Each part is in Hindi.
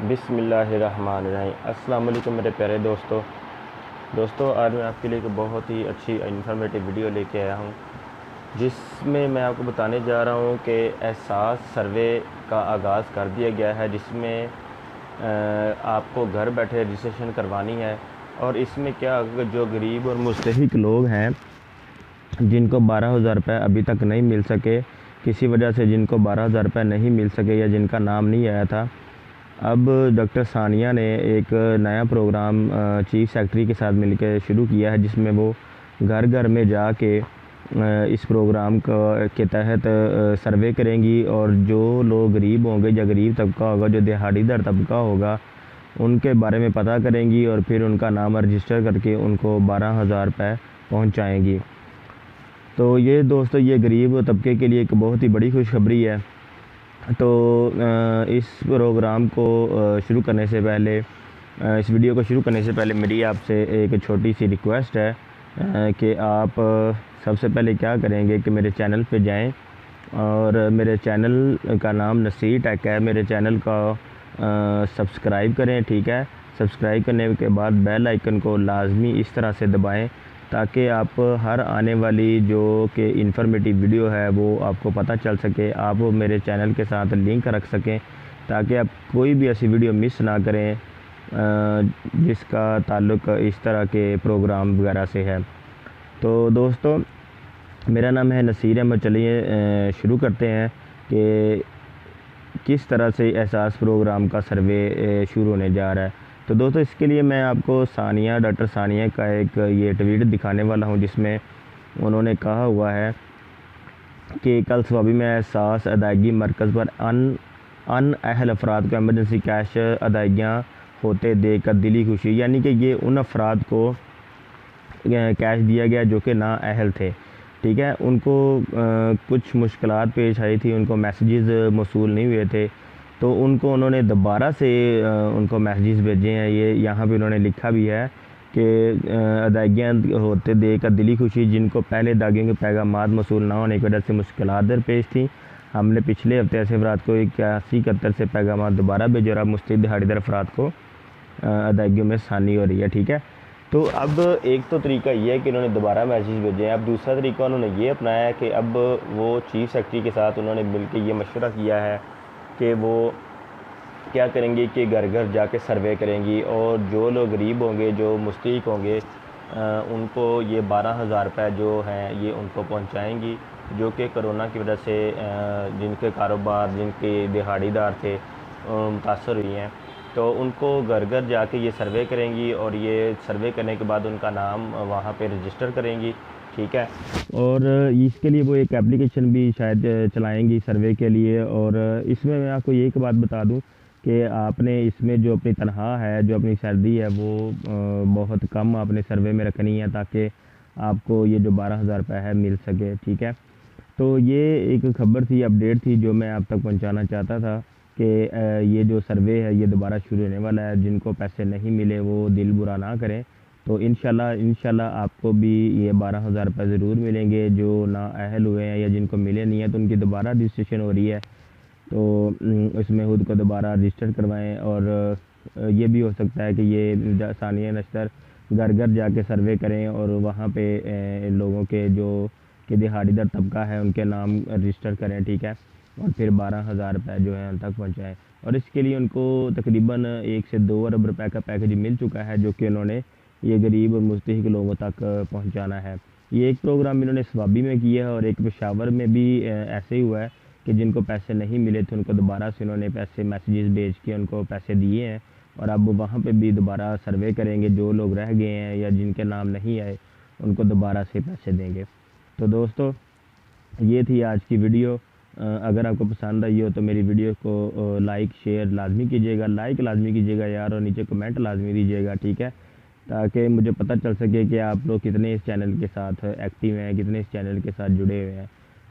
बिस्मिल्लाहिर्रहमानिर्रहीम। अस्सलाम वालेकुम मेरे प्यारे दोस्तों, आज मैं आपके लिए एक बहुत ही अच्छी इन्फॉर्मेटिव वीडियो लेके आया हूँ, जिसमें मैं आपको बताने जा रहा हूँ कि एहसास सर्वे का आगाज़ कर दिया गया है, जिसमें आपको घर बैठे रजिस्ट्रेशन करवानी है। और इसमें क्या जो गरीब और मुस्तहिक लोग हैं, जिनको 12,000 रुपये अभी तक नहीं मिल सके, किसी वजह से जिनको 12,000 रुपये नहीं मिल सके या जिनका नाम नहीं आया था, अब डॉक्टर सानिया ने एक नया प्रोग्राम चीफ सेक्रेटरी के साथ मिलकर शुरू किया है, जिसमें वो घर घर में जाके इस प्रोग्राम के तहत सर्वे करेंगी। और जो लोग गरीब होंगे या गरीब तबका होगा, जो दिहाड़ीदार तबका होगा, उनके बारे में पता करेंगी और फिर उनका नाम रजिस्टर करके उनको 12,000 रुपये पहुँचाएँगी। तो ये दोस्तों, ये गरीब तबके के लिए एक बहुत ही बड़ी खुशखबरी है। तो इस प्रोग्राम को शुरू करने से पहले, इस वीडियो को शुरू करने से पहले मेरी आपसे एक छोटी सी रिक्वेस्ट है कि आप सबसे पहले क्या करेंगे कि मेरे चैनल पे जाएं और मेरे चैनल का नाम नसीर टेक है, मेरे चैनल का सब्सक्राइब करें, ठीक है। सब्सक्राइब करने के बाद बेल आइकन को लाजमी इस तरह से दबाएं ताकि आप हर आने वाली जो कि इन्फॉर्मेटिव वीडियो है वो आपको पता चल सके, आप मेरे चैनल के साथ लिंक रख सकें ताकि आप कोई भी ऐसी वीडियो मिस ना करें जिसका ताल्लुक़ इस तरह के प्रोग्राम वगैरह से है। तो दोस्तों, मेरा नाम है नसीर है। चलिए शुरू करते हैं कि किस तरह से एहसास प्रोग्राम का सर्वे शुरू होने जा रहा है। तो दोस्तों, इसके लिए मैं आपको डॉक्टर सानिया का एक ये ट्वीट दिखाने वाला हूं, जिसमें उन्होंने कहा हुआ है कि कल सुबह में एहसास अदायगी मरकज़ पर अनअहल अफराद को एमरजेंसी कैश अदायगियाँ होते देखकर दिली खुशी, यानी कि ये उन अफराद को कैश दिया गया जो कि ना अहल थे, ठीक है। उनको कुछ मुश्किलात पेश आई थी, उनको मैसेजेस मौसूल नहीं हुए थे, तो उनको उन्होंने दोबारा से उनको मैसेजेस भेजे हैं। ये यहाँ पे उन्होंने लिखा भी है कि अदायगियाँ होते देखकर दिली खुशी, जिनको पहले अदायगियों के पैगामात मौसूल ना होने की वजह से मुश्किलात दरपेश थी, हमने पिछले हफ्ते ऐसे अफराद को 81-71 से पैगामात दोबारा भेजे और अब मुस्तहिक दिहाड़ीदार अफराद को अदायगियों में आसानी हो रही है, ठीक है। तो अब एक तो तरीका ये है कि उन्होंने दोबारा मैसेज भेजे हैं। अब दूसरा तरीका उन्होंने ये अपनाया है कि अब वो चीफ सेक्रेटरी के साथ उन्होंने मिलकर ये मशवरा किया है कि वो क्या करेंगे कि घर घर जाके सर्वे करेंगी और जो लोग गरीब होंगे, जो मुस्तहिक होंगे, उनको ये 12,000 रुपये जो हैं ये उनको पहुंचाएंगी, जो कि कोरोना की वजह से जिनके कारोबार, जिनके दिहाड़ीदार थे, मुतासर हुई हैं। तो उनको घर घर जाके ये सर्वे करेंगी और ये सर्वे करने के बाद उनका नाम वहाँ पे रजिस्टर करेंगी, ठीक है। और इसके लिए वो एक एप्लीकेशन भी शायद चलाएंगी सर्वे के लिए। और इसमें मैं आपको एक बात बता दूं कि आपने इसमें जो अपनी तनख्वाह है, जो अपनी सैलरी है, वो बहुत कम आपने सर्वे में रखनी है ताकि आपको ये जो 12,000 रुपये है मिल सके, ठीक है। तो ये एक खबर थी, अपडेट थी जो मैं आप तक पहुँचाना चाहता था कि ये जो सर्वे है ये दोबारा शुरू होने वाला है। जिनको पैसे नहीं मिले वो दिल बुरा ना करें। तो इंशाल्लाह आपको भी ये 12,000 रुपये ज़रूर मिलेंगे। जो ना अहल हुए हैं या जिनको मिले नहीं है, तो उनकी दोबारा रजिस्ट्रेशन हो रही है, तो इसमें खुद को दोबारा रजिस्टर करवाएं। और ये भी हो सकता है कि ये सानिया नश्तर घर घर जाके सर्वे करें और वहाँ पे लोगों के जो कि दिहाड़ीदार तबका है उनके नाम रजिस्टर करें, ठीक है। और फिर 12,000 रुपये जो है उन तक पहुँचाएँ। और इसके लिए उनको तकरीबन 1 से 2 अरब रुपए का पैकेज मिल चुका है, जो कि उन्होंने ये गरीब और मुस्तहिक लोगों तक पहुंचाना है। ये एक प्रोग्राम इन्होंने स्वाबी में किया है और एक पेशावर में भी ऐसे ही हुआ है कि जिनको पैसे नहीं मिले थे उनको दोबारा से उन्होंने पैसे मैसेजेस भेज के उनको पैसे दिए हैं। और अब वहाँ पे भी दोबारा सर्वे करेंगे, जो लोग रह गए हैं या जिनके नाम नहीं आए उनको दोबारा से पैसे देंगे। तो दोस्तों, ये थी आज की वीडियो। अगर आपको पसंद आई हो तो मेरी वीडियो को लाइक शेयर लाजमी कीजिएगा, लाइक लाजमी कीजिएगा यार, और नीचे कमेंट लाजमी दीजिएगा, ठीक है, ताकि मुझे पता चल सके कि आप लोग कितने इस चैनल के साथ एक्टिव हैं, कितने इस चैनल के साथ जुड़े हुए हैं।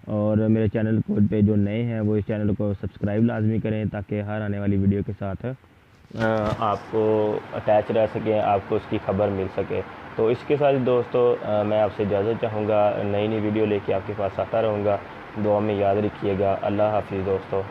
और मेरे चैनल को पे जो नए हैं वो इस चैनल को सब्सक्राइब लाजमी करें ताकि हर आने वाली वीडियो के साथ आपको अटैच रह सकें, आपको उसकी खबर मिल सके। तो इसके साथ दोस्तों, मैं आपसे इजाज़त चाहूँगा। नई वीडियो लेके आपके पास आता रहूँगा। दुआ में याद रखिएगा। अल्लाह हाफिज़ दोस्तों।